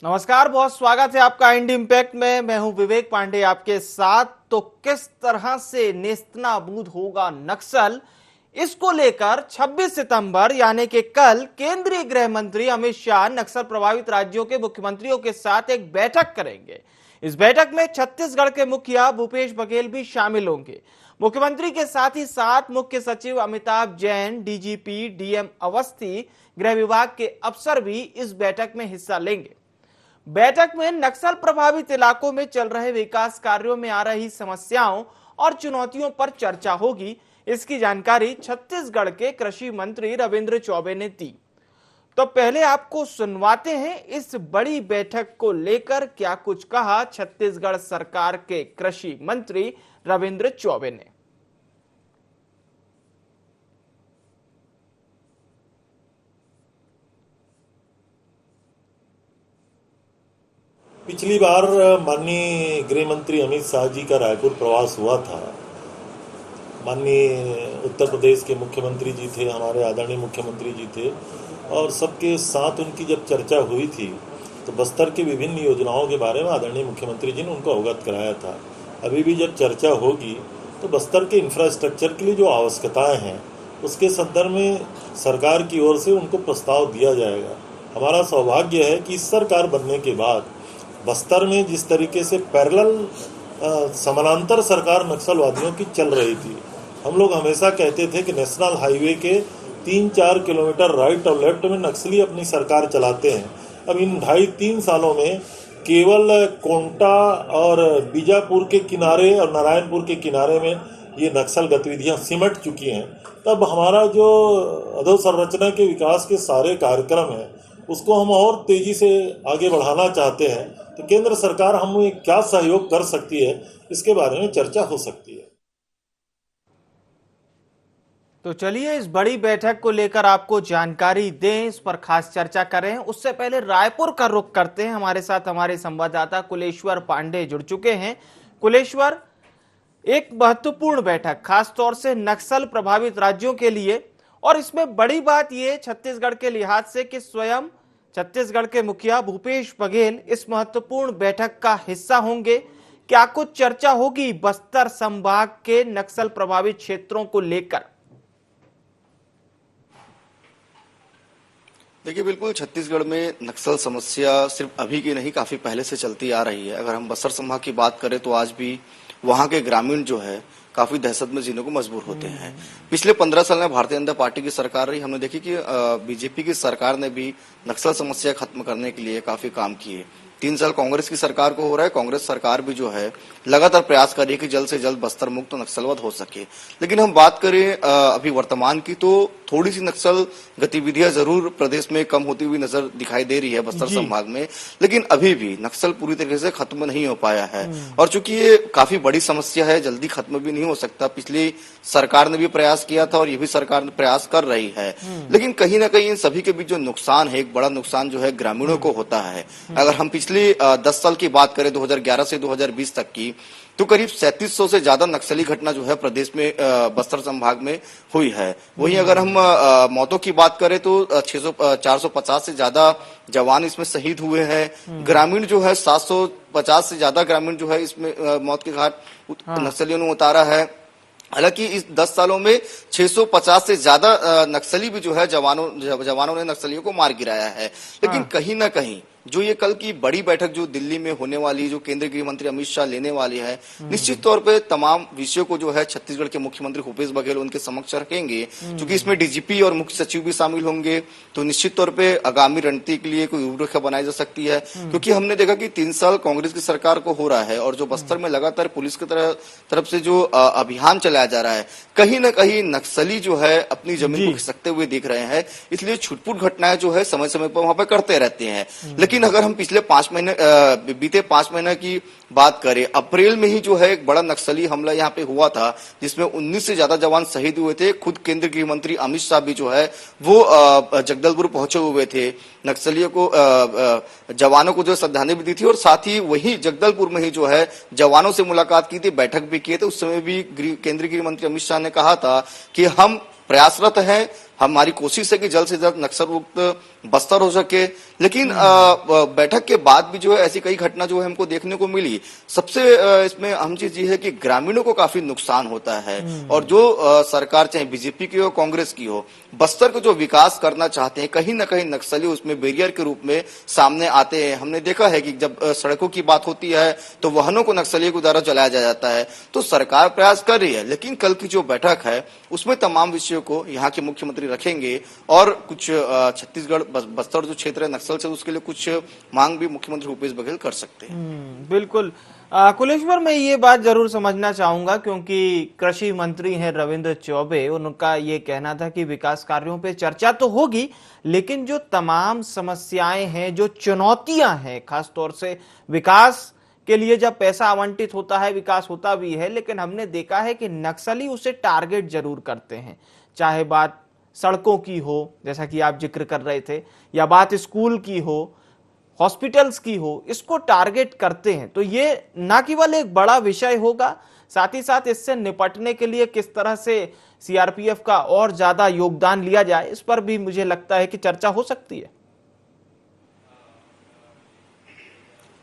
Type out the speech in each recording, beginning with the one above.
नमस्कार, बहुत स्वागत है आपका इंडी इम्पैक्ट में। मैं हूं विवेक पांडे आपके साथ। तो किस तरह से नेस्तनाबूद होगा नक्सल, इसको लेकर 26 सितंबर यानी कि कल केंद्रीय गृह मंत्री अमित शाह नक्सल प्रभावित राज्यों के मुख्यमंत्रियों के साथ एक बैठक करेंगे। इस बैठक में छत्तीसगढ़ के मुखिया भूपेश बघेल भी शामिल होंगे। मुख्यमंत्री के साथ ही साथ मुख्य सचिव अमिताभ जैन, डीजीपी डीएम अवस्थी, गृह विभाग के अफसर भी इस बैठक में हिस्सा लेंगे। बैठक में नक्सल प्रभावित इलाकों में चल रहे विकास कार्यों में आ रही समस्याओं और चुनौतियों पर चर्चा होगी। इसकी जानकारी छत्तीसगढ़ के कृषि मंत्री रविंद्र चौबे ने दी। तो पहले आपको सुनवाते हैं इस बड़ी बैठक को लेकर क्या कुछ कहा छत्तीसगढ़ सरकार के कृषि मंत्री रविंद्र चौबे ने। पिछली बार माननीय गृह मंत्री अमित शाह जी का रायपुर प्रवास हुआ था। माननीय उत्तर प्रदेश के मुख्यमंत्री जी थे, हमारे आदरणीय मुख्यमंत्री जी थे, और सबके साथ उनकी जब चर्चा हुई थी तो बस्तर की विभिन्न योजनाओं के बारे में आदरणीय मुख्यमंत्री जी ने उनको अवगत कराया था। अभी भी जब चर्चा होगी तो बस्तर के इंफ्रास्ट्रक्चर के लिए जो आवश्यकताएँ हैं उसके संदर्भ में सरकार की ओर से उनको प्रस्ताव दिया जाएगा। हमारा सौभाग्य है कि इस सरकार बनने के बाद बस्तर में जिस तरीके से पैरेलल समानांतर सरकार नक्सलवादियों की चल रही थी, हम लोग हमेशा कहते थे कि नेशनल हाईवे के 3-4 किलोमीटर राइट और लेफ्ट में नक्सली अपनी सरकार चलाते हैं। अब इन 2.5-3 सालों में केवल कोंटा और बीजापुर के किनारे और नारायणपुर के किनारे में ये नक्सल गतिविधियां सिमट चुकी हैं। तब हमारा जो अधोसंरचना के विकास के सारे कार्यक्रम हैं उसको हम और तेजी से आगे बढ़ाना चाहते हैं। तो केंद्र सरकार हमें क्या सहयोग कर सकती है, इसके बारे में चर्चा हो सकती है। तो चलिए इस बड़ी बैठक को लेकर आपको जानकारी दें, इस पर खास चर्चा करें। उससे पहले रायपुर का रुख करते हैं। हमारे साथ हमारे संवाददाता कुलेश्वर पांडे जुड़ चुके हैं। कुलेश्वर, एक महत्वपूर्ण बैठक खासतौर से नक्सल प्रभावित राज्यों के लिए, और इसमें बड़ी बात यह छत्तीसगढ़ के लिहाज से कि स्वयं छत्तीसगढ़ के मुखिया भूपेश बघेल इस महत्वपूर्ण बैठक का हिस्सा होंगे। क्या कुछ चर्चा होगी बस्तर संभाग के नक्सल प्रभावित क्षेत्रों को लेकर? देखिए, बिल्कुल छत्तीसगढ़ में नक्सल समस्या सिर्फ अभी की नहीं, काफी पहले से चलती आ रही है। अगर हम बस्तर संभाग की बात करें तो आज भी वहां के ग्रामीण जो है काफी दहशत में जीने को मजबूर होते हैं। पिछले 15 साल में भारतीय जनता पार्टी की सरकार रही, हमने देखी कि बीजेपी की सरकार ने भी नक्सल समस्या खत्म करने के लिए काफी काम किए। 3 साल कांग्रेस की सरकार को हो रहा है। कांग्रेस सरकार भी जो है लगातार प्रयास कर रही है कि जल्द से जल्द बस्तर मुक्त नक्सलवाद हो सके। लेकिन हम बात करें अभी वर्तमान की, तो थोड़ी सी नक्सल गतिविधियां जरूर प्रदेश में कम होती हुई नजर दिखाई दे रही है बस्तर संभाग में, लेकिन अभी भी नक्सल पूरी तरीके से खत्म नहीं हो पाया है। और चूंकि ये काफी बड़ी समस्या है, जल्दी खत्म भी नहीं हो सकता। पिछली सरकार ने भी प्रयास किया था और ये भी सरकार प्रयास कर रही है, लेकिन कहीं ना कहीं इन सभी के बीच जो नुकसान है, एक बड़ा नुकसान जो है ग्रामीणों को होता है। अगर हम पिछले 10 साल की बात करें 2011 से 2020 तक की, तो करीब 3700 से ज्यादा नक्सली घटना जो है प्रदेश में बस्तर संभाग में हुई है। वहीं अगर हम मौतों की बात करें तो 450 से ज्यादा जवान इसमें शहीद हुए हैं। ग्रामीण जो है 750 से ज्यादा ग्रामीण जो है इसमें मौत के घाट नक्सलियों ने उतारा है। हालांकि इस 10 सालों में 650 से ज्यादा नक्सली भी जो है जवानों ने नक्सलियों को मार गिराया है। लेकिन कहीं ना कहीं जो ये कल की बड़ी बैठक जो दिल्ली में होने वाली, जो केंद्रीय गृह मंत्री अमित शाह लेने वाली है, निश्चित तौर पे तमाम विषयों को जो है छत्तीसगढ़ के मुख्यमंत्री भूपेश बघेल उनके समक्ष रखेंगे। क्योंकि इसमें डीजीपी और मुख्य सचिव भी शामिल होंगे, तो निश्चित तौर पे आगामी रणनीति के लिए कोई रूपरेखा बनाई जा सकती है। क्योंकि हमने देखा कि 3 साल कांग्रेस की सरकार को हो रहा है और जो बस्तर में लगातार पुलिस की तरफ से जो अभियान चलाया जा रहा है, कहीं ना कहीं नक्सली जो है अपनी जमीन को खिसकते हुए दिख रहे हैं। इसलिए छुटपुट घटनाएं जो है समय समय पर वहां पर करते रहते हैं। लेकिन अगर हम पिछले बीते 5 महीने की बात करें, अप्रैल में ही जो है एक बड़ा नक्सली हमला यहाँ पे हुआ था, जिसमें 19 से ज्यादा जवान शहीद हुए थे। खुद केंद्रीय गृह मंत्री अमित शाह भी जो है वो जगदलपुर पहुंचे हुए थे, नक्सलियों को जवानों को जो श्रद्धांजलि भी दी थी, और साथ ही वही जगदलपुर में ही जो है जवानों से मुलाकात की थी, बैठक भी किए थे। उस समय भी केंद्रीय गृह मंत्री अमित शाह ने कहा था कि हम प्रयासरत हैं, हमारी कोशिश है कि जल्द से जल्द नक्सल मुक्त बस्तर हो सके। लेकिन बैठक के बाद भी जो है ऐसी कई घटना जो है हमको देखने को मिली। सबसे इसमें अहम चीज ये है कि ग्रामीणों को काफी नुकसान होता है, और जो सरकार चाहे बीजेपी की हो कांग्रेस की हो, बस्तर को जो विकास करना चाहते हैं, कहीं ना कहीं नक्सली उसमें बैरियर के रूप में सामने आते हैं। हमने देखा है कि जब सड़कों की बात होती है तो वाहनों को नक्सलियों के द्वारा चलाया जाता है। तो सरकार प्रयास कर रही है, लेकिन कल की जो बैठक है उसमें तमाम विषयों को यहाँ के मुख्यमंत्री रखेंगे, और कुछ छत्तीसगढ़ बस्तर जो क्षेत्र है नक्सल से, उसके लिए कुछ मांग भी मुख्यमंत्री भूपेश बघेल कर सकते हैं। बिल्कुल। कुलेश्वर, मैं ये बात जरूर समझना चाहूंगा क्योंकि कृषि मंत्री हैं रविंद्र चौबे, उनका ये कहना था कि विकास कार्यों पे चर्चा तो होगी, लेकिन जो तमाम समस्याएं हैं, जो चुनौतियां हैं, खासतौर से विकास के लिए जब पैसा आवंटित होता है विकास होता भी है, लेकिन हमने देखा है कि नक्सली उसे टारगेट जरूर करते हैं। चाहे बात सड़कों की हो, जैसा कि आप जिक्र कर रहे थे, या बात स्कूल की हो, हॉस्पिटल्स की हो, इसको टारगेट करते हैं। तो ये ना केवल एक बड़ा विषय होगा, साथ ही साथ इससे निपटने के लिए किस तरह से सीआरपीएफ का और ज्यादा योगदान लिया जाए, इस पर भी मुझे लगता है कि चर्चा हो सकती है।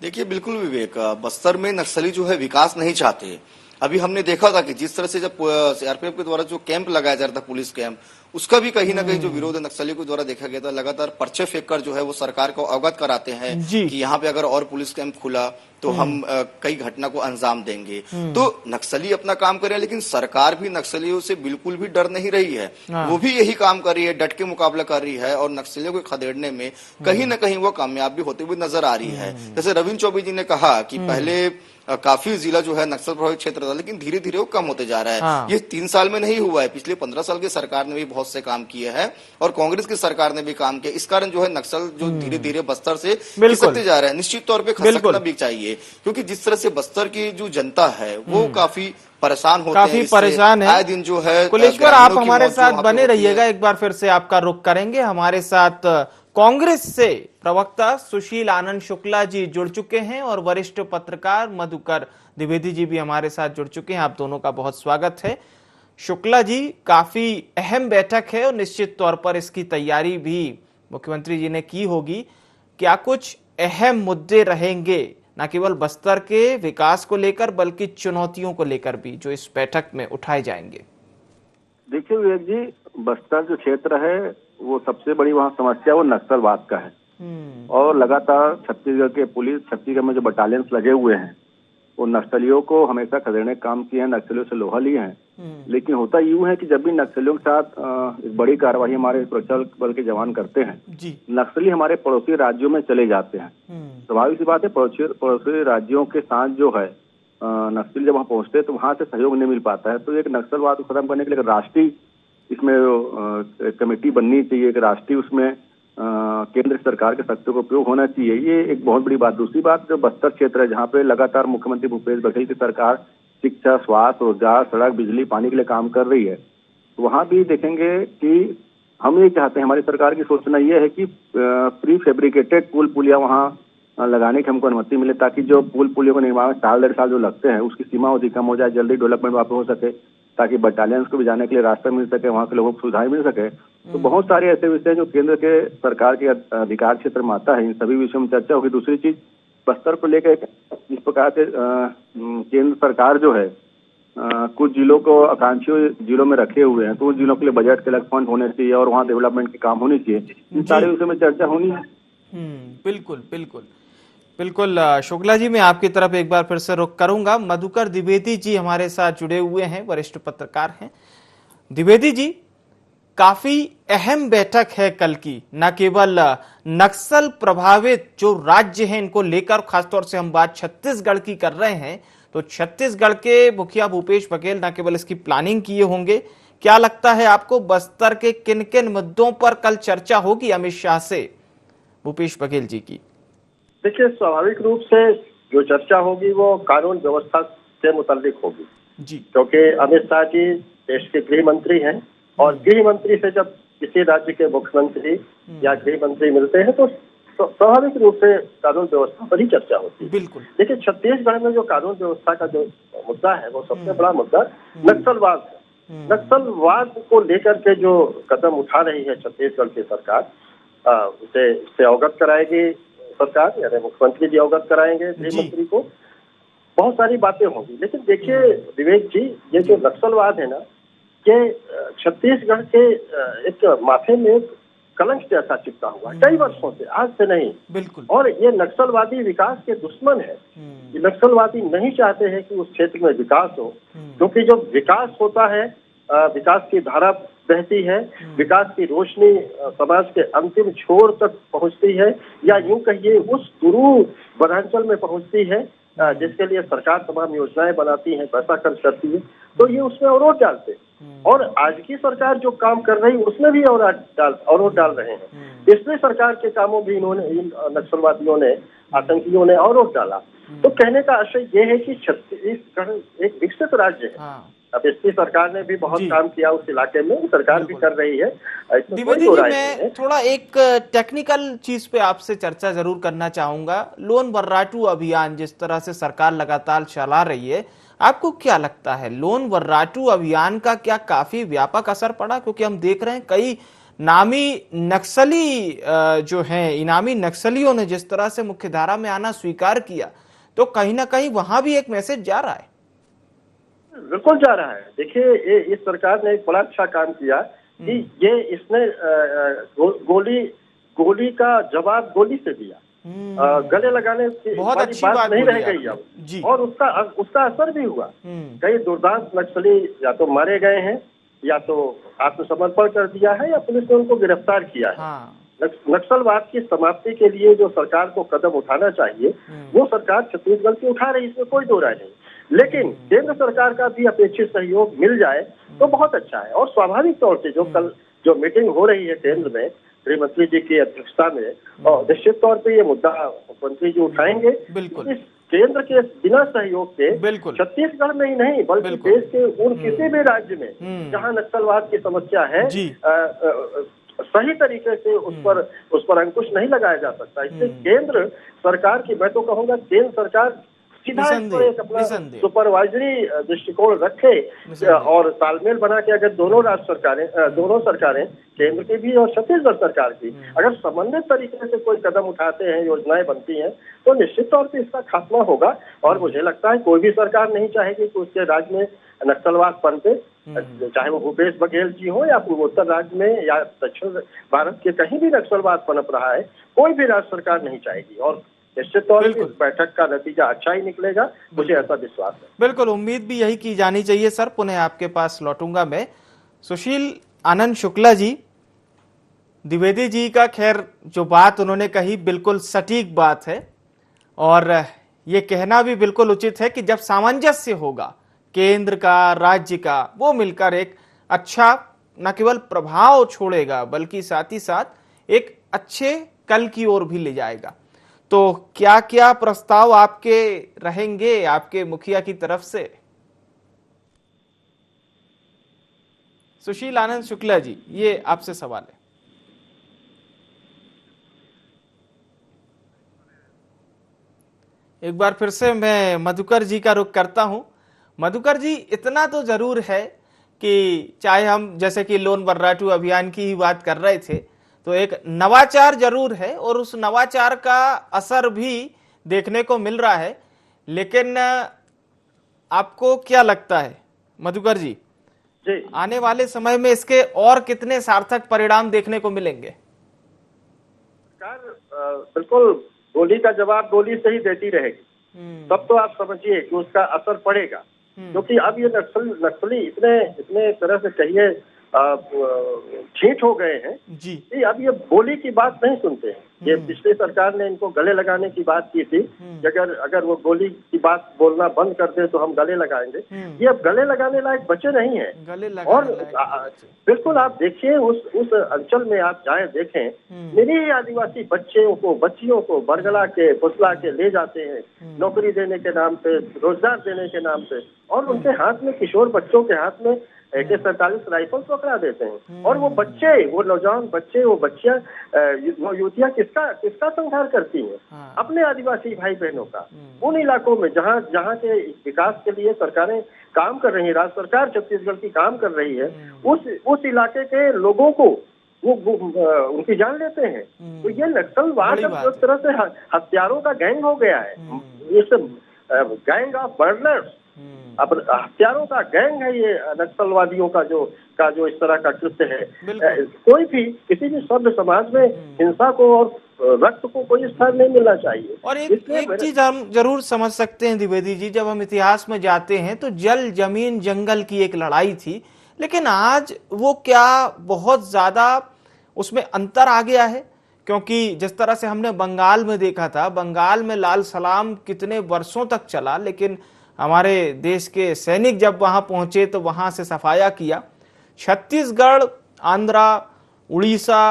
देखिए, बिल्कुल विवेक, बस्तर में नक्सली जो है विकास नहीं चाहते। अभी हमने देखा था कि जिस तरह से जब सीआरपीएफ के द्वारा जो कैंप लगाया जा रहा था, पुलिस कैंप, उसका भी कहीं ना कहीं जो विरोध नक्सलियों के द्वारा देखा गया था। लगातार पर्चे फेंक कर जो है वो सरकार को अवगत कराते हैं कि यहाँ पे अगर और पुलिस कैंप खुला तो हम कई घटना को अंजाम देंगे। तो नक्सली अपना काम कर रहे हैं, लेकिन सरकार भी नक्सलियों से बिल्कुल भी डर नहीं रही है। वो भी यही काम कर रही है, डट के मुकाबला कर रही है, और नक्सलियों को खदेड़ने में कहीं ना कहीं वो कामयाब भी होते हुए नजर आ रही है। जैसे रविंद्र चौबे जी ने कहा कि पहले काफी जिला जो है नक्सल प्रभावित क्षेत्र था, लेकिन धीरे धीरे वो कम होते जा रहा है। ये 3 साल में नहीं हुआ है, पिछले 15 साल की सरकार ने भी बहुत से काम किए हैं, और कांग्रेस की सरकार ने भी काम किया। इस कारण जो है नक्सल जो धीरे धीरे बस्तर से खिसकते जा रहे हैं। निश्चित तौर पे खसकना भी चाहिए, क्योंकि जिस तरह से बस्तर की जो जनता है वो काफी परेशान होते हैं, काफी परेशान है। आए दिन जो है। कुलेश्वर, आप हमारे साथ बने रहिएगा, एक बार फिर से आपका रुख करेंगे। हमारे साथ कांग्रेस से प्रवक्ता सुशील आनंद शुक्ला जी जुड़ चुके हैं, और वरिष्ठ पत्रकार मधुकर द्विवेदी जी भी हमारे साथ जुड़ चुके हैं। आप दोनों का बहुत स्वागत है। शुक्ला जी, काफी अहम बैठक है और निश्चित तौर पर इसकी तैयारी भी मुख्यमंत्री जी ने की होगी। क्या कुछ अहम मुद्दे रहेंगे, न केवल बस्तर के विकास को लेकर बल्कि चुनौतियों को लेकर भी, जो इस बैठक में उठाए जाएंगे? देखिए विवेक जी, बस्तर जो क्षेत्र है वो सबसे बड़ी वहाँ समस्या वो नक्सलवाद का है। और लगातार छत्तीसगढ़ के पुलिस, छत्तीसगढ़ में जो बटालियंस लगे हुए हैं वो नक्सलियों को हमेशा खदेड़ने का काम किए हैं, नक्सलियों से लोहा लिए हैं। लेकिन होता यूं है कि जब भी नक्सलियों के साथ एक बड़ी कार्रवाई हमारे सुरक्षा बल के जवान करते हैं, नक्सली हमारे पड़ोसी राज्यों में चले जाते हैं। स्वाभाविक सी बात है, पड़ोसी राज्यों के साथ जो है नक्सली जब वहाँ पहुंचते हैं तो वहां से सहयोग नहीं मिल पाता है। तो एक नक्सलवाद को खत्म करने के लिए राष्ट्रीय इसमें कमेटी बननी चाहिए, एक राष्ट्रीय उसमें केंद्र सरकार के शक्तियों का उपयोग होना चाहिए। ये एक बहुत बड़ी बात। दूसरी बात, जो बस्तर क्षेत्र है जहाँ पे लगातार मुख्यमंत्री भूपेश बघेल की सरकार शिक्षा, स्वास्थ्य, रोजगार, सड़क, बिजली, पानी के लिए काम कर रही है, तो वहाँ भी देखेंगे कि हम ये चाहते हैं, हमारी सरकार की सोचना ये है कि प्री फैब्रिकेटेड पुल पुलिया वहाँ लगाने की हमको अनुमति मिले, ताकि जो पुल पुलियों का निर्माण 1.5 साल जो लगते हैं उसकी सीमा अवधि कम हो जाए, जल्दी डेवलपमेंट वहाँ पे हो सके, ताकि बटालियंस को भी जाने के लिए रास्ता मिल सके, वहाँ के लोगों को सुविधाएं मिल सके। तो बहुत सारे ऐसे विषय जो केंद्र के सरकार के अधिकार क्षेत्र में आता है, इन सभी विषयों में चर्चा होगी। दूसरी चीज, बस्तर को लेकर इस प्रकार से केंद्र सरकार जो है कुछ जिलों को आकांक्षी जिलों में रखे हुए हैं, तो उन जिलों के लिए बजट के अलग फंड होने चाहिए और वहाँ डेवलपमेंट के काम होने चाहिए। इन सारे विषयों में चर्चा होनी है। बिल्कुल बिल्कुल बिल्कुल। शुक्ला जी, मैं आपकी तरफ एक बार फिर से रुख करूंगा। मधुकर द्विवेदी जी हमारे साथ जुड़े हुए हैं, वरिष्ठ पत्रकार हैं। द्विवेदी जी, काफी अहम बैठक है कल की, न केवल नक्सल प्रभावित जो राज्य हैं इनको लेकर, खासतौर से हम बात छत्तीसगढ़ की कर रहे हैं, तो छत्तीसगढ़ के मुखिया भूपेश बघेल न केवल इसकी प्लानिंग किए होंगे, क्या लगता है आपको बस्तर के किन किन मुद्दों पर कल चर्चा होगी अमित शाह से भूपेश बघेल जी की? देखिए, स्वाभाविक रूप से जो चर्चा होगी वो कानून व्यवस्था से मुताल्लिक होगी जी, क्योंकि अमित शाह जी देश के गृह मंत्री हैं, और गृह मंत्री से जब किसी राज्य के मुख्यमंत्री या गृह मंत्री मिलते हैं तो स्वाभाविक रूप से कानून व्यवस्था पर ही चर्चा होती है। बिल्कुल। लेकिन छत्तीसगढ़ में जो कानून व्यवस्था का जो मुद्दा है वो सबसे बड़ा मुद्दा नक्सलवाद है। नक्सलवाद को लेकर के जो कदम उठा रही है छत्तीसगढ़ की सरकार, उससे अवगत कराएगी सरकार, यानी मुख्यमंत्री जी अवगत कराएंगे गृह मंत्री को, बहुत सारी बातें होंगी। लेकिन देखिए विवेक जी, ये जो नक्सलवाद है ना, ये छत्तीसगढ़ के एक माथे में कलंक जैसा चिपका हुआ कई वर्षों से, आज से नहीं। बिल्कुल। और ये नक्सलवादी विकास के दुश्मन है। ये नक्सलवादी नहीं चाहते हैं कि उस क्षेत्र में विकास हो, क्योंकि जब विकास होता है, विकास की धारा बहती है, विकास की रोशनी समाज के अंतिम छोर तक पहुंचती है, या यूं कहिए उस गुरु वनांचल में पहुंचती है जिसके लिए सरकार तमाम योजनाएं बनाती है, पैसा खर्च करती है, तो ये उसमें अवरोध डालते हैं। और आज की सरकार जो काम कर रही है उसमें भी अवरोध डाल रहे हैं। पिछले सरकार के कामों भी इन्होंने, इन नक्सलवादियों ने, आतंकियों ने अवरोध डाला। तो कहने का आशय ये है कि छत्तीसगढ़ एक विकसित राज्य है। अब इसकी सरकार ने भी बहुत काम किया उस इलाके में, सरकार भी कर रही है। द्विवेदी जी, मैं थोड़ा एक टेक्निकल चीज पे आपसे चर्चा जरूर करना चाहूंगा। लोन वर्राटू अभियान जिस तरह से सरकार लगातार चला रही है, आपको क्या लगता है लोन वर्राटू अभियान का क्या काफी व्यापक असर पड़ा? क्योंकि हम देख रहे हैं कई नामी नक्सली जो हैं, इनामी नक्सलियों ने जिस तरह से मुख्यधारा में आना स्वीकार किया, तो कहीं ना कहीं वहां भी एक मैसेज जा रहा है। बिल्कुल जा रहा है। देखिए, इस सरकार ने एक बड़ा अच्छा काम किया कि ये इसने गोली का जवाब गोली से दिया। गले लगाने की बहुत अच्छी बात नहीं रह गई अब, और उसका असर भी हुआ। कई दुर्दांत नक्सली या तो मारे गए हैं, या तो आत्मसमर्पण कर दिया है, या पुलिस ने उनको गिरफ्तार किया है। नक्सलवाद की समाप्ति के लिए जो सरकार को कदम उठाना चाहिए वो सरकार छत्तीसगढ़ की उठा रही, इसमें कोई दो राय नहीं। लेकिन केंद्र सरकार का भी अपेक्षित सहयोग मिल जाए तो बहुत अच्छा है। और स्वाभाविक तौर से जो मीटिंग हो रही है केंद्र में गृह मंत्री जी की अध्यक्षता में, और निश्चित तौर पे ये मुद्दा मुख्यमंत्री जी उठाएंगे। इस केंद्र के बिना सहयोग के छत्तीसगढ़ में ही नहीं बल्कि देश के उन किसी भी राज्य में जहां नक्सलवाद की समस्या है, सही तरीके से उस पर अंकुश नहीं लगाया जा सकता। इसलिए केंद्र सरकार की, मैं तो कहूँगा केंद्र सरकार सीधा एक अपना सुपरवाइजरी दृष्टिकोण रखे और तालमेल बना के, अगर दोनों सरकारें केंद्र की भी और छत्तीसगढ़ सरकार की अगर समन्वित तरीके से कोई कदम उठाते हैं, योजनाएं बनती हैं, तो निश्चित तौर पे इसका खात्मा होगा। और मुझे लगता है कोई भी सरकार नहीं चाहेगी कि उसके राज्य में नक्सलवाद पनपे, चाहे वो भूपेश बघेल जी हो या पूर्वोत्तर राज्य में या दक्षिण भारत के कहीं भी नक्सलवाद पनप रहा है, कोई भी राज्य सरकार नहीं चाहेगी। और निश्चित तौर पर इस बैठक का नतीजा अच्छा ही निकलेगा, मुझे ऐसा विश्वास है। बिल्कुल, उम्मीद भी यही की जानी चाहिए। सर, पुनः आपके पास लौटूंगा मैं। सुशील आनंद शुक्ला जी, द्विवेदी जी का खैर जो बात उन्होंने कही बिल्कुल सटीक बात है, और ये कहना भी बिल्कुल उचित है कि जब सामंजस्य होगा केंद्र का, राज्य का, वो मिलकर एक अच्छा न केवल प्रभाव छोड़ेगा बल्कि साथ ही साथ एक अच्छे कल की ओर भी ले जाएगा। तो क्या क्या प्रस्ताव आपके रहेंगे आपके मुखिया की तरफ से? सुशील आनंद शुक्ला जी, ये आपसे सवाल है। एक बार फिर से मैं मधुकर जी का रुख करता हूं। मधुकर जी, इतना तो जरूर है कि चाहे हम जैसे कि लोन वर्राटू अभियान की ही बात कर रहे थे, तो एक नवाचार जरूर है और उस नवाचार का असर भी देखने को मिल रहा है। लेकिन आपको क्या लगता है मधुकर जी, आने वाले समय में इसके और कितने सार्थक परिणाम देखने को मिलेंगे? बिल्कुल गोली का जवाब गोली से ही देती रहेगी, तब तो आप समझिए कि उसका असर पड़ेगा। क्योंकि अब ये नक्सली इतने तरह से कहिए ठीक हो गए हैं जी, अब ये बोली की बात नहीं सुनते हैं। ये पिछली सरकार ने इनको गले लगाने की बात की थी कि अगर वो गोली की बात बोलना बंद कर दे तो हम गले लगाएंगे। ये अब गले लगाने लायक बचे नहीं है। और बिल्कुल आप देखिए उस अंचल में आप जाए देखें, मेरे आदिवासी बच्चियों को बरगला के फुसला के ले जाते हैं नौकरी देने के नाम पे, रोजगार देने के नाम पे, और उनके हाथ में, किशोर बच्चों के हाथ में AK-47 राइफल पकड़ा देते हैं। और वो बच्चे, वो नौजवान बच्चे, वो बच्चियां, वो युवतियां किस किसका संहार करती है? अपने आदिवासी भाई बहनों का। उन इलाकों में जहाँ के विकास के लिए सरकारें काम कर रही है, राज्य सरकार छत्तीसगढ़ की काम कर रही है, उस इलाके के लोगों को वो उनकी जान लेते हैं। तो ये नक्सलवाद अब एक तरह से हत्यारों का गैंग हो गया है, इस गैंग ऑफ मर्डरर्स, अब हत्यारों का गैंग है ये नक्सलवादियों का जो इस तरह का कृत्य है। कोई भी किसी भी सभ्य समाज में हिंसा को और रक्त को कोई स्थान नहीं मिलना चाहिए। और एक चीज हम जरूर समझ सकते हैं द्विवेदी जी, जब हम इतिहास में जाते हैं तो जल जमीन जंगल की एक लड़ाई थी, लेकिन आज वो क्या बहुत ज्यादा उसमें अंतर आ गया है? क्योंकि जिस तरह से हमने बंगाल में देखा था, बंगाल में लाल सलाम कितने वर्षों तक चला, लेकिन हमारे देश के सैनिक जब वहां पहुंचे तो वहां से सफाया किया। छत्तीसगढ़, आंध्रा, उड़ीसा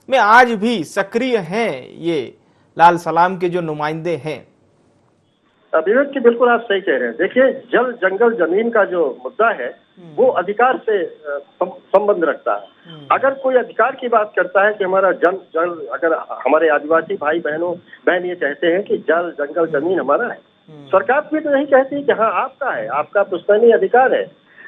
में आज भी सक्रिय हैं ये लाल सलाम के जो नुमाइंदे हैं। विवेक जी बिल्कुल आप सही कह रहे हैं। देखिए, जल जंगल जमीन का जो मुद्दा है वो अधिकार से संबंध रखता है। अगर कोई अधिकार की बात करता है कि हमारा जल अगर हमारे आदिवासी भाई बहन ये कहते हैं कि जल जंगल जमीन हमारा है, सरकार भी तो नहीं कहती कि हाँ आपका है, आपका पुश्तैनी अधिकार है,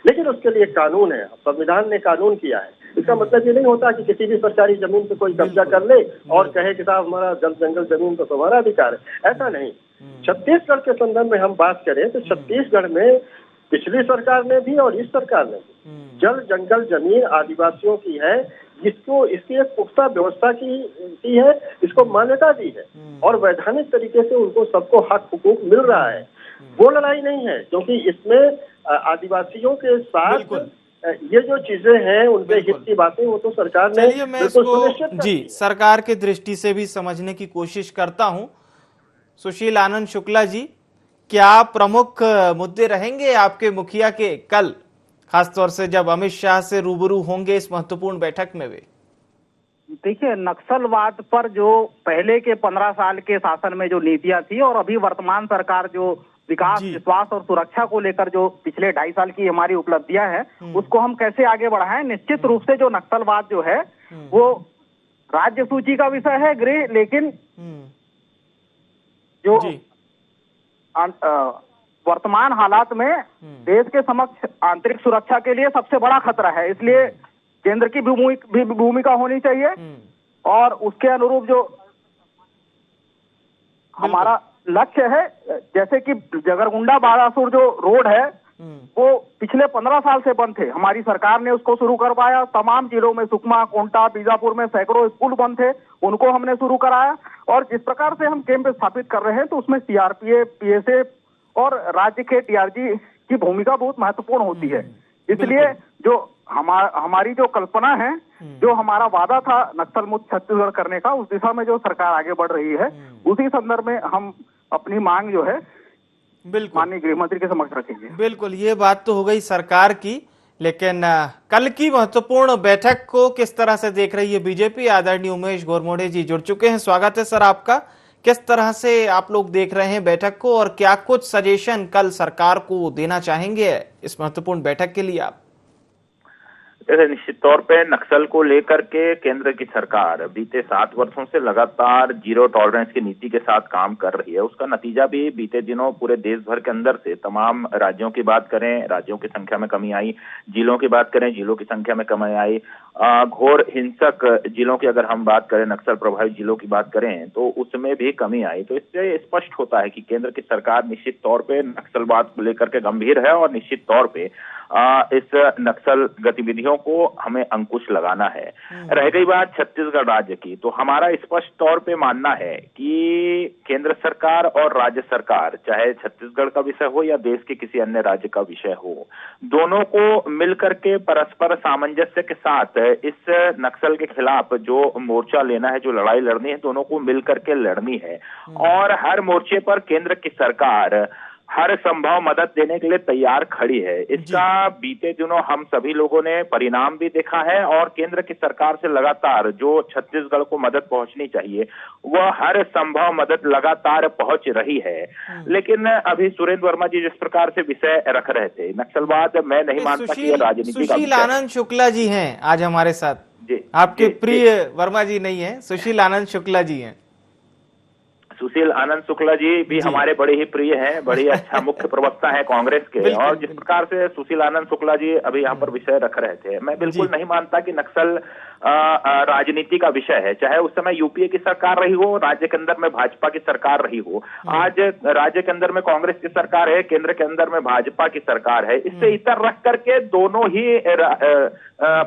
लेकिन उसके लिए कानून है, संविधान ने कानून किया है। इसका मतलब ये नहीं होता कि किसी भी सरकारी जमीन पे कोई कब्जा कर ले और कहे कि साहब हमारा जल जंगल जमीन तो तुम्हारा अधिकार है, ऐसा नहीं। छत्तीसगढ़ के संदर्भ में हम बात करें तो छत्तीसगढ़ में पिछली सरकार ने भी और इस सरकार ने भी जल जंगल जमीन आदिवासियों की है, जिसको इसकी एक पुख्ता व्यवस्था की है, इसको मान्यता दी है और वैधानिक तरीके से उनको सबको हक हुकूक मिल रहा है। वो लड़ाई नहीं है, क्योंकि इसमें आदिवासियों के साथ ये जो चीजें हैं उनके हित की बातें वो तो सरकार ने जी सरकार के दृष्टि से भी समझने की कोशिश करता हूं। सुशील आनंद शुक्ला जी, क्या प्रमुख मुद्दे रहेंगे आपके मुखिया के कल, खासतौर से जब अमित शाह से रूबरू होंगे इस महत्वपूर्ण बैठक में वे? देखिए, नक्सलवाद पर जो पहले के 15 साल के शासन में जो नीतियां थी और अभी वर्तमान सरकार जो विकास, विश्वास और सुरक्षा को लेकर जो पिछले 2.5 साल की हमारी उपलब्धियां हैं उसको हम कैसे आगे बढ़ाएं। निश्चित रूप से जो नक्सलवाद जो है वो राज्य सूची का विषय है गृह, लेकिन जो वर्तमान हालात में देश के समक्ष आंतरिक सुरक्षा के लिए सबसे बड़ा खतरा है। इसलिए केंद्र की भूमिका होनी चाहिए और उसके अनुरूप जो हमारा लक्ष्य है, जैसे कि जगरगुंडा बालासुर जो रोड है वो पिछले 15 साल से बंद थे, हमारी सरकार ने उसको शुरू करवाया। तमाम जिलों में सुकमा, कोंटा, बीजापुर में सैकड़ों स्कूल बंद थे, उनको हमने शुरू कराया। और जिस प्रकार से हम कैंप स्थापित कर रहे हैं तो उसमें सीआरपीएफ, पीएसएफ और राज्य के टीआरजी की भूमिका बहुत महत्वपूर्ण होती है। इसलिए जो हमारी जो कल्पना है, जो हमारा वादा था नक्सल मुक्त छत्तीसगढ़ करने का, उस दिशा में जो सरकार आगे बढ़ रही है उसी संदर्भ में हम अपनी मांग जो है बिल्कुल माननीय गृह मंत्री के समक्ष रखेंगे। बिल्कुल, ये बात तो हो गई सरकार की, लेकिन कल की महत्वपूर्ण बैठक को किस तरह से देख रही है बीजेपी? आदरणीय उमेश घोरमोड़े जी जुड़ चुके हैं, स्वागत है सर आपका। किस तरह से आप लोग देख रहे हैं बैठक को और क्या कुछ सजेशन कल सरकार को देना चाहेंगे इस महत्वपूर्ण बैठक के लिए आप? जैसे निश्चित तौर पे नक्सल को लेकर के केंद्र की सरकार बीते 7 वर्षों से लगातार जीरो टॉलरेंस की नीति के साथ काम कर रही है। उसका नतीजा भी बीते दिनों पूरे देश भर के अंदर से तमाम राज्यों की बात करें, राज्यों की संख्या में कमी आई, जिलों की बात करें, जिलों की संख्या में कमी आई, घोर हिंसक जिलों की अगर हम बात करें, नक्सल प्रभावित जिलों की बात करें तो उसमें भी कमी आई। तो इससे स्पष्ट होता है कि केंद्र की सरकार निश्चित तौर पे नक्सलवाद को लेकर के गंभीर है और निश्चित तौर पे इस नक्सल गतिविधियों को हमें अंकुश लगाना है। रह गई बात छत्तीसगढ़ राज्य की, तो हमारा स्पष्ट तौर पे मानना है कि केंद्र सरकार और राज्य सरकार, चाहे छत्तीसगढ़ का विषय हो या देश के किसी अन्य राज्य का विषय हो, दोनों को मिलकर के परस्पर सामंजस्य के साथ इस नक्सल के खिलाफ जो मोर्चा लेना है, जो लड़ाई लड़नी है, दोनों को मिलकर के लड़नी है। और हर मोर्चे पर केंद्र की सरकार हर संभव मदद देने के लिए तैयार खड़ी है। इसका बीते दिनों हम सभी लोगों ने परिणाम भी देखा है और केंद्र की सरकार से लगातार जो छत्तीसगढ़ को मदद पहुंचनी चाहिए वह हर संभव मदद लगातार पहुंच रही है। लेकिन अभी सुरेंद्र वर्मा जी जिस प्रकार से विषय रख रहे थे, नक्सलवाद, मैं नहीं मानता कि राजनीति का। सुशील आनंद शुक्ला जी हैं आज हमारे साथ, आपके प्रिय वर्मा जी नहीं है, सुशील आनंद शुक्ला जी हैं। सुशील आनंद शुक्ला जी भी हमारे बड़े ही प्रिय हैं, बड़ी अच्छा मुख्य प्रवक्ता है कांग्रेस के। और जिस प्रकार से सुशील आनंद शुक्ला जी अभी यहाँ पर विषय रख रहे थे, मैं बिल्कुल नहीं मानता कि नक्सल राजनीति का विषय है। चाहे उस समय यूपीए की सरकार रही हो, राज्य के अंदर में भाजपा की सरकार रही हो, आज राज्य के अंदर में कांग्रेस की सरकार है, केंद्र के अंदर में भाजपा की सरकार है। इससे इतर रख करके दोनों ही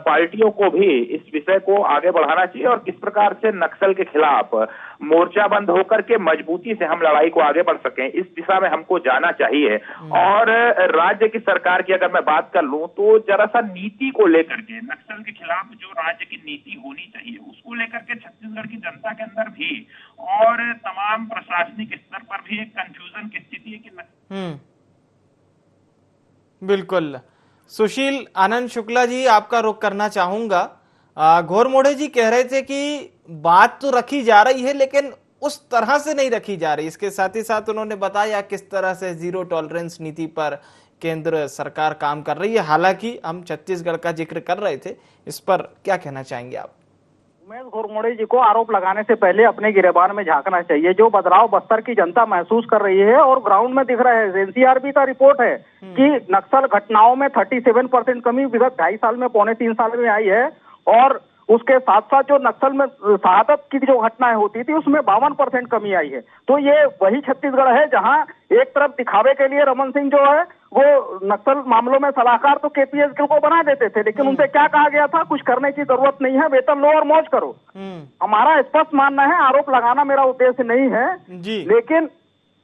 पार्टियों को भी इस विषय को आगे बढ़ाना चाहिए और किस प्रकार से नक्सल के खिलाफ मोर्चाबंद होकर के मजबूती से हम लड़ाई को आगे बढ़ सकें, इस दिशा में हमको जाना चाहिए। और राज्य की सरकार की अगर मैं बात कर लूं तो जरा सा नीति को लेकर के, नक्सल के खिलाफ जो राज्य की नीति होनी चाहिए उसको लेकर के छत्तीसगढ़ की जनता के अंदर भी और तमाम प्रशासनिक स्तर पर भी एक कंफ्यूजन की स्थिति है कि बिल्कुल। सुशील आनंद शुक्ला जी, आपका रुख करना चाहूंगा। घोरमोड़े जी कह रहे थे कि बात तो रखी जा रही है लेकिन उस तरह से नहीं रखी जा रही। इसके साथ ही साथ उन्होंने बताया किस तरह से जीरो टॉलरेंस नीति पर केंद्र सरकार काम कर रही है। हालांकि हम छत्तीसगढ़ का जिक्र कर रहे थे, इस पर क्या कहना चाहेंगे आप? उमेश घोरमोड़े जी को आरोप लगाने से पहले अपने गिरेबान में झांकना चाहिए। जो बदलाव बस्तर की जनता महसूस कर रही है और ग्राउंड में दिख रहा है, एनसीआरबी का रिपोर्ट है कि नक्सल घटनाओं में 37% कमी विगत 2.5 साल में, 2.25 साल में आई है। और उसके साथ साथ जो नक्सल में शहादत की जो घटनाएं होती थी उसमें 52% कमी आई है। तो ये वही छत्तीसगढ़ है जहां एक तरफ दिखावे के लिए रमन सिंह जो है वो नक्सल मामलों में सलाहकार तो केपीएस गिल को बना देते थे, लेकिन उनसे क्या कहा गया था, कुछ करने की जरूरत नहीं है, वेतन लो और मौज करो। हमारा स्पष्ट मानना है, आरोप लगाना मेरा उद्देश्य नहीं है जी।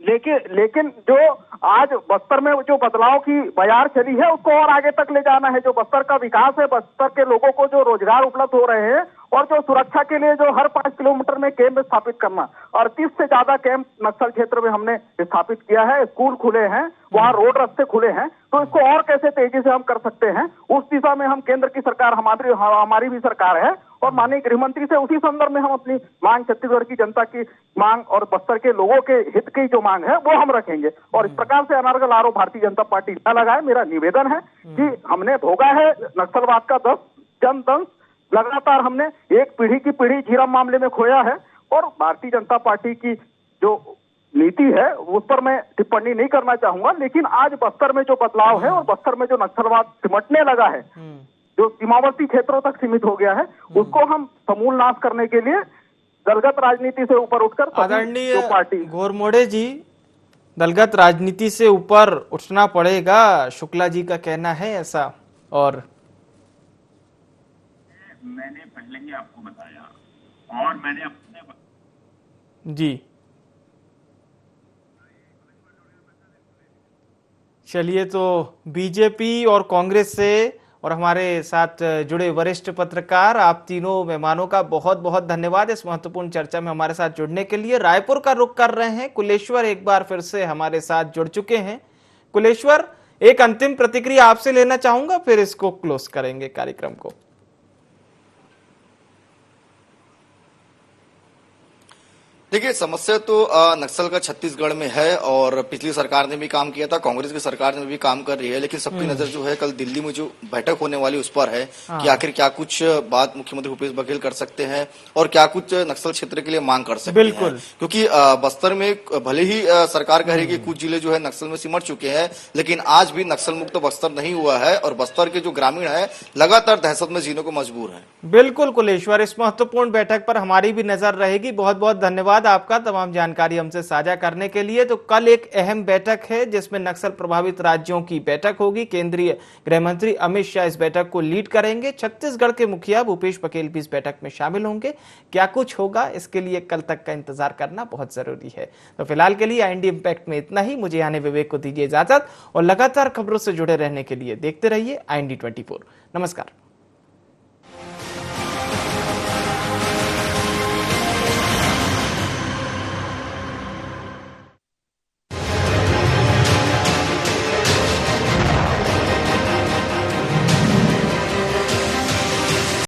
लेकिन जो आज बस्तर में जो बदलाव की बयार चली है उसको और आगे तक ले जाना है। जो बस्तर का विकास है, बस्तर के लोगों को जो रोजगार उपलब्ध हो रहे हैं और जो सुरक्षा के लिए जो हर 5 किलोमीटर में कैंप स्थापित करना, 38 से ज्यादा कैंप नक्सल क्षेत्र में हमने स्थापित किया है। स्कूल खुले हैं, वहाँ रोड रास्ते खुले हैं, तो इसको और कैसे तेजी से हम कर सकते हैं, उस दिशा में हम केंद्र की सरकार, हमारी भी सरकार है और माननीय गृह मंत्री से उसी संदर्भ में हम अपनी मांग, छत्तीसगढ़ की जनता की मांग और बस्तर के लोगों के हित की जो मांग है वो हम रखेंगे। और इस प्रकार से अनर्गल आरोप भारतीय जनता पार्टी न लगाए। मेरा निवेदन है कि हमने भोगा है नक्सलवाद का दंश, लगातार हमने एक पीढ़ी की पीढ़ी झीरम मामले में खोया है और भारतीय जनता पार्टी की जो नीति है उस पर मैं टिप्पणी नहीं करना चाहूंगा। लेकिन आज बस्तर में जो बदलाव है और बस्तर में जो नक्सलवाद सिमटने लगा है, जो सीमावर्ती क्षेत्रों तक सीमित हो गया है, उसको हम समूल नाश करने के लिए दलगत राजनीति से ऊपर उठकर आदरणीय पार्टी घोरमोड़े जी, दलगत राजनीति से ऊपर उठना पड़ेगा, शुक्ला जी का कहना है ऐसा। और मैंने पहले ही आपको बताया और मैंने अपने जी, चलिए तो बीजेपी और कांग्रेस से और हमारे साथ जुड़े वरिष्ठ पत्रकार, आप तीनों मेहमानों का बहुत बहुत धन्यवाद इस महत्वपूर्ण चर्चा में हमारे साथ जुड़ने के लिए। रायपुर का रुख कर रहे हैं, कुलेश्वर एक बार फिर से हमारे साथ जुड़ चुके हैं। कुलेश्वर, एक अंतिम प्रतिक्रिया आपसे लेना चाहूंगा, फिर इसको क्लोज करेंगे कार्यक्रम को। देखिए, समस्या तो नक्सल का छत्तीसगढ़ में है और पिछली सरकार ने भी काम किया था, कांग्रेस की सरकार ने भी काम कर रही है, लेकिन सबकी नजर जो है कल दिल्ली में जो बैठक होने वाली उस पर है कि आखिर क्या कुछ बात मुख्यमंत्री भूपेश बघेल कर सकते हैं और क्या कुछ नक्सल क्षेत्र के लिए मांग कर सकते हैं। क्योंकि बस्तर में भले ही सरकार कह रही है कि कुछ जिले जो है नक्सल में सिमट चुके हैं, लेकिन आज भी नक्सल मुक्त बस्तर नहीं हुआ है और बस्तर के जो ग्रामीण है लगातार दहशत में जीने को मजबूर है। बिल्कुल कुलेश्वर, इस महत्वपूर्ण बैठक पर हमारी भी नजर रहेगी। बहुत बहुत धन्यवाद आपका तमाम जानकारी हमसे साझा करने के लिए। तो कल एक अहम बैठक है जिसमें नक्सल प्रभावित राज्यों की बैठक होगी। केंद्रीय गृह मंत्री अमित शाह इस बैठक को लीड करेंगे। छत्तीसगढ़ के मुखिया भूपेश बघेल भी इस बैठक में शामिल होंगे। क्या कुछ होगा इसके लिए कल तक का इंतजार करना बहुत जरूरी है। तो फिलहाल के लिए आईएनडी इंपैक्ट में इतना ही। मुझे यानी विवेक को दीजिए इजाजत और लगातार खबरों से जुड़े रहने के लिए देखते रहिए IND 24। नमस्कार।